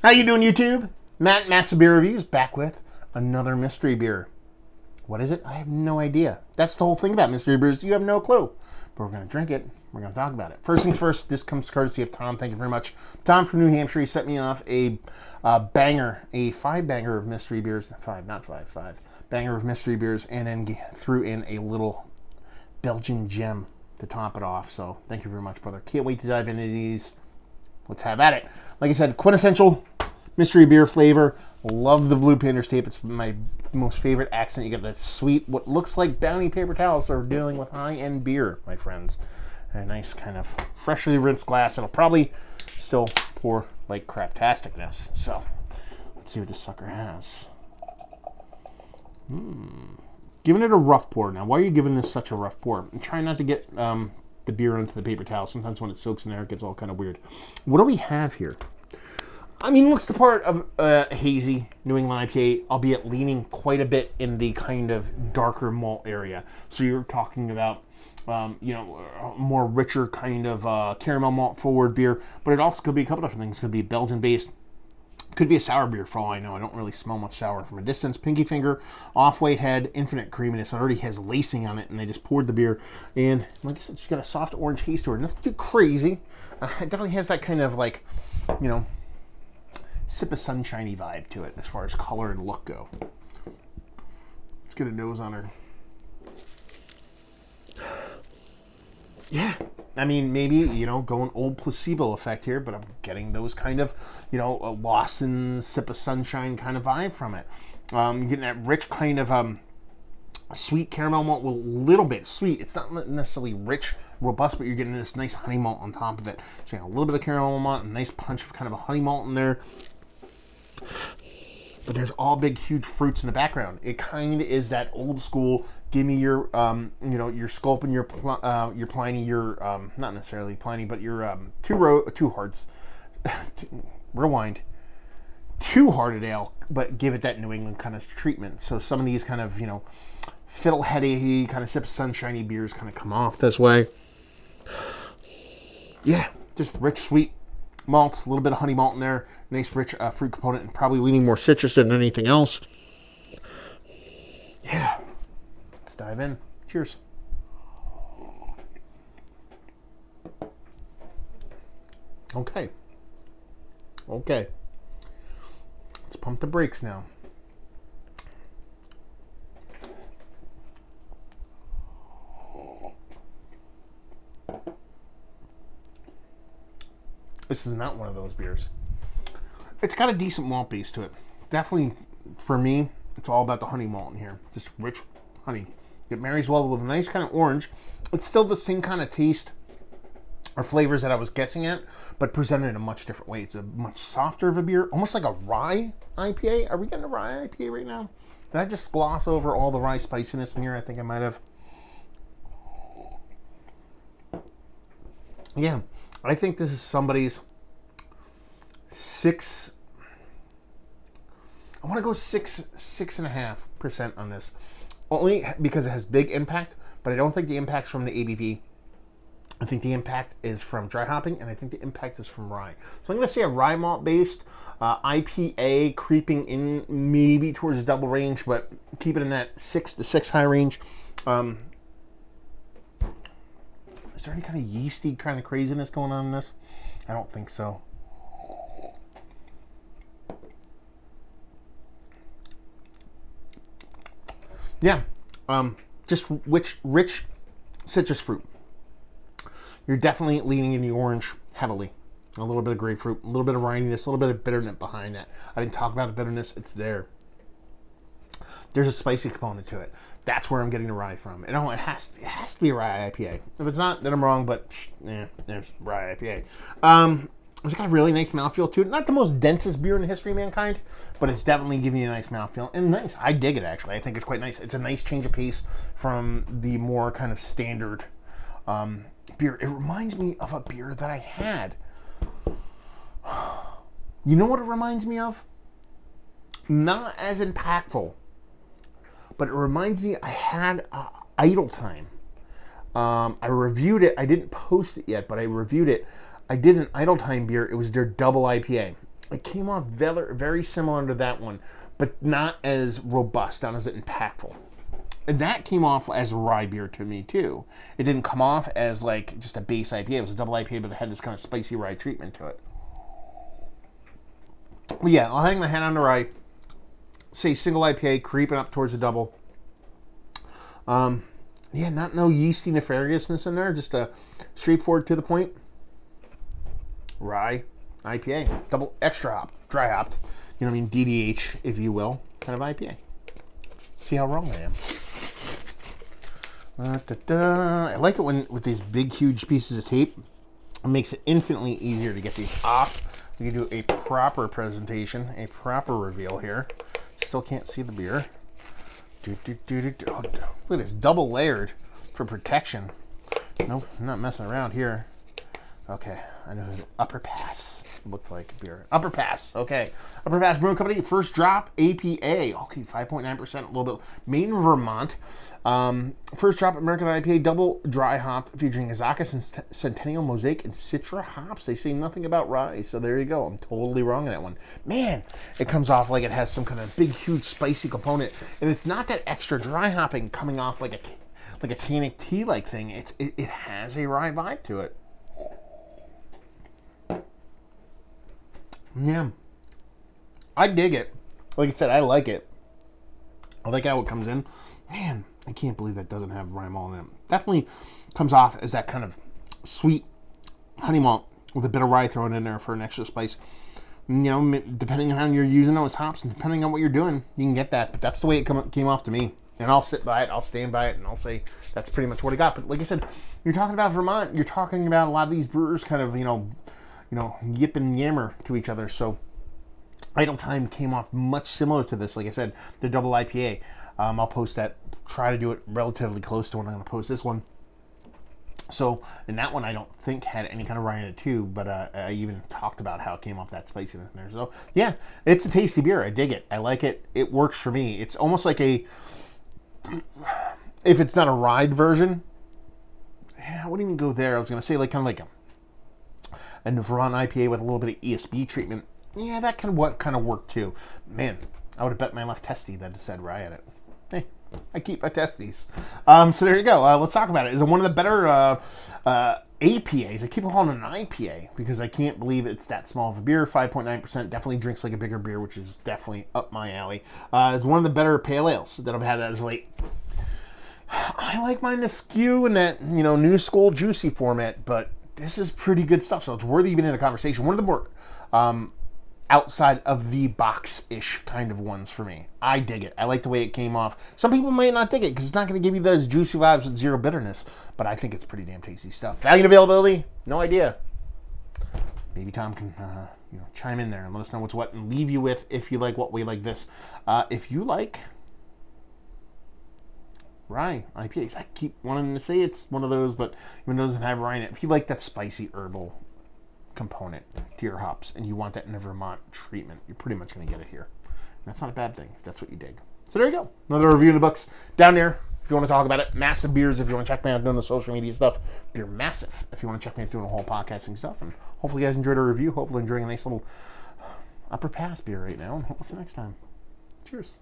How you doing, YouTube? Matt, Massive Beer Reviews, back with another mystery beer. What is it? I have no idea. That's the whole thing about mystery beers. You have no clue. But we're going to drink it. We're going to talk about it. First things first, this comes courtesy of Tom. Thank you very much. Tom from New Hampshire, he sent me off a banger, a 5-banger of mystery beers. 5, not 5, 5. Banger of mystery beers, and then threw in a little Belgian gem to top it off. So thank you very much, brother. Can't wait to dive into these. Let's have at it. Like I said, quintessential mystery beer flavor. Love the Blue Panthers tape. It's my most favorite accent. You get that sweet, what looks like Bounty paper towels. So we're dealing with high-end beer, my friends. And a nice kind of freshly rinsed glass. It'll probably still pour like craptasticness. So let's see what this sucker has. Giving it a rough pour. Now, why are you giving this such a rough pour? I'm trying not to get the beer into the paper towel. Sometimes when it soaks in there, it gets all kind of weird. What do we have here? I mean, looks the part of a hazy New England IPA, albeit leaning quite a bit in the kind of darker malt area. So you're talking about, more richer kind of caramel malt forward beer, but it also could be a couple different things. It could be Belgian-based. Could be a sour beer for all I know. I don't really smell much sour from a distance. Pinky finger, off-white head, infinite creaminess. It already has lacing on it, and I just poured the beer. And like I said, it's got a soft orange taste to it. Nothing too crazy. It definitely has that kind of like, sip of sunshiny vibe to it as far as color and look go. Let's get a nose on her. Yeah. I mean, maybe, going old placebo effect here, but I'm getting those kind of, a Lawson sip of sunshine kind of vibe from it. Getting that rich kind of sweet caramel malt with a little bit sweet. It's not necessarily rich, robust, but you're getting this nice honey malt on top of it. So you got a little bit of caramel malt, a nice punch of kind of a honey malt in there. But there's all big, huge fruits in the background. It kind of is that old school. Give me your, your Sculpin, your Pliny, your not necessarily Pliny, but your two hearts. Rewind. Two-hearted ale, but give it that New England kind of treatment. So some of these kind of fiddleheady kind of sip of sunshiny beers kind of come off this way. Yeah, just rich, sweet malts, a little bit of honey malt in there, nice rich fruit component, and probably leaning more citrus than anything else. Yeah, let's dive in. Cheers. Okay. Let's pump the brakes now. This is not one of those beers. It's got a decent malt base to it. Definitely, for me, it's all about the honey malt in here. Just rich honey. It marries well with a nice kind of orange. It's still the same kind of taste or flavors that I was guessing at, but presented in a much different way. It's a much softer of a beer, almost like a rye IPA. Are we getting a rye IPA right now? Did I just gloss over all the rye spiciness in here? I think I might have. Yeah, I think this is somebody's 6. I want to go 6.5% on this, only because it has big impact. But I don't think the impact's from the ABV. I think the impact is from dry hopping, and I think the impact is from rye. So I'm going to say a rye malt based IPA, creeping in maybe towards the double range, but keep it in that 6 to 6 high range. Is there any kind of yeasty kind of craziness going on in this? I don't think so. Yeah, just rich citrus fruit. You're definitely leaning in the orange heavily. A little bit of grapefruit, a little bit of rininess, a little bit of bitterness behind that. I didn't talk about the bitterness. It's there. There's a spicy component to it. That's where I'm getting the rye from. It has to be a rye IPA. If it's not, then I'm wrong, but there's rye IPA. It's got a really nice mouthfeel to it. Not the most densest beer in the history of mankind, but it's definitely giving you a nice mouthfeel. And nice. I dig it, actually. I think it's quite nice. It's a nice change of pace from the more kind of standard beer. It reminds me of a beer that I had. You know what it reminds me of? Not as impactful, but it reminds me I had Idle Time. I reviewed it. I didn't post it yet, but I reviewed it. I did an Idle Time beer. It was their double IPA. It came off very similar to that one, but not as robust, not as impactful. And that came off as a rye beer to me too. It didn't come off as like just a base IPA. It was a double IPA, but it had this kind of spicy rye treatment to it. But yeah, I'll hang my hat on the rye. Say single IPA, creeping up towards a double. Yeah, not no yeasty nefariousness in there. Just a straightforward to the point rye IPA, double extra hop, dry hopped. You know what I mean? DDH, if you will, kind of IPA. See how wrong I am. I like it when with these big, huge pieces of tape. It makes it infinitely easier to get these off. We can do a proper presentation, a proper reveal here. Still can't see the beer. Oh, look at this, double layered for protection. Nope, I'm not messing around here. Okay, I know who Upper Pass looked like beer. Upper Pass, okay. Upper Pass Brewing Company, first drop, APA. Okay, 5.9%, a little bit. Made in Vermont. First drop, American IPA, double dry hopped, featuring Azacca, Centennial, Mosaic, and Citra hops. They say nothing about rye, so there you go. I'm totally wrong on that one. Man, it comes off like it has some kind of big, huge, spicy component. And it's not that extra dry hopping coming off like a tannic tea-like thing. It has a rye vibe to it. Yeah. I dig it. Like I said, I like it. I like how it comes in. Man, I can't believe that doesn't have rye malt in it. Definitely comes off as that kind of sweet honey malt with a bit of rye thrown in there for an extra spice. You know, depending on how you're using those hops and depending on what you're doing, you can get that. But that's the way it came off to me. And I'll sit by it, I'll stand by it, and I'll say that's pretty much what I got. But like I said, you're talking about Vermont, you're talking about a lot of these brewers kind of, yip and yammer to each other. So Idle Time came off much similar to this. Like I said, the double IPA. I'll post that. Try to do it relatively close to when I'm going to post this one. So, and that one I don't think had any kind of rye in it too, but I even talked about how it came off that spiciness in there. So, yeah, it's a tasty beer. I dig it. I like it. It works for me. It's almost like if it's not a rye version, I wouldn't even go there. I was going to say like kind of like a Vermont IPA with a little bit of ESB treatment. Yeah, that kind of worked too. Man, I would have bet my left testy that it said rye in it. Hey, I keep my testes. So there you go. Let's talk about it. Is it one of the better APAs? I keep calling it an IPA because I can't believe it's that small of a beer. 5.9%. Definitely drinks like a bigger beer, which is definitely up my alley. It's one of the better pale ales that I've had as late. I like mine to skew in that, new school juicy format, but this is pretty good stuff, so it's worthy even in a conversation. One of the more outside of the box-ish kind of ones for me. I dig it. I like the way it came off. Some people might not dig it because it's not going to give you those juicy vibes with zero bitterness, but I think it's pretty damn tasty stuff. Value and availability? No idea. Maybe Tom can chime in there and let us know what's what and leave you with if you like what we like this. If you like rye IPAs, I keep wanting to say it's one of those, but even though it doesn't have rye in it, if you like that spicy herbal component to your hops and you want that in a Vermont treatment, you're pretty much going to get it here. And that's not a bad thing if that's what you dig. So there you go. Another review in the books down there if you want to talk about it. Massive Beers if you want to check me out doing the social media stuff. Beer Massive if you want to check me out doing the whole podcasting stuff. And hopefully you guys enjoyed our review. Hopefully enjoying a nice little Upper Pass beer right now. And we'll see you next time. Cheers.